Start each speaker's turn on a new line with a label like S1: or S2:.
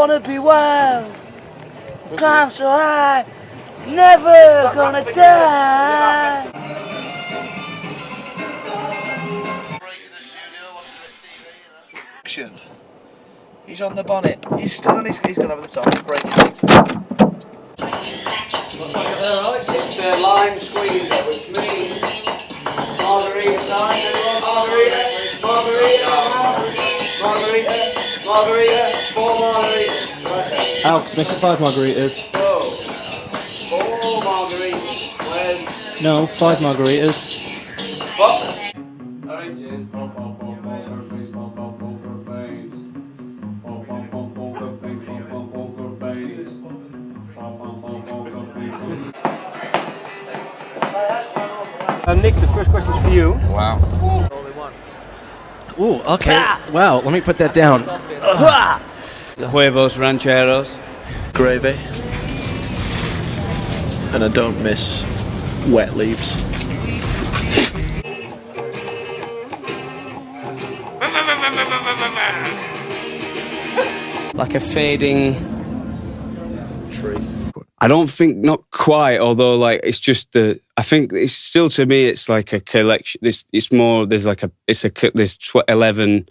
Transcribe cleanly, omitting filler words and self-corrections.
S1: wanna be wild. Climb so high, never gonna die. He's on the bonnet. He's still on his. He's gone over the top. He's breaking it.
S2: Looks like it there, right? It's a lime squeezer, which means margarita time. Margarita, margarita, margarita, margarita, 4 margaritas. Right there.
S3: Al, make it 5 margaritas.
S2: So, 4 margaritas. Where's...
S3: No, 5 margaritas.
S2: What? Alright, Jim. Poker face, poker face. Poker face, poker face.
S4: Nick, the first question's for you.
S5: Wow.
S3: Ooh, okay. Wow, let me put that down.
S6: Huevos rancheros.
S7: Gravy. And I don't miss wet leaves.
S6: Like a fading
S7: Tree.
S6: I don't think not quite, although like it's just the. I think it's still to me it's like a collection. It's more. There's 11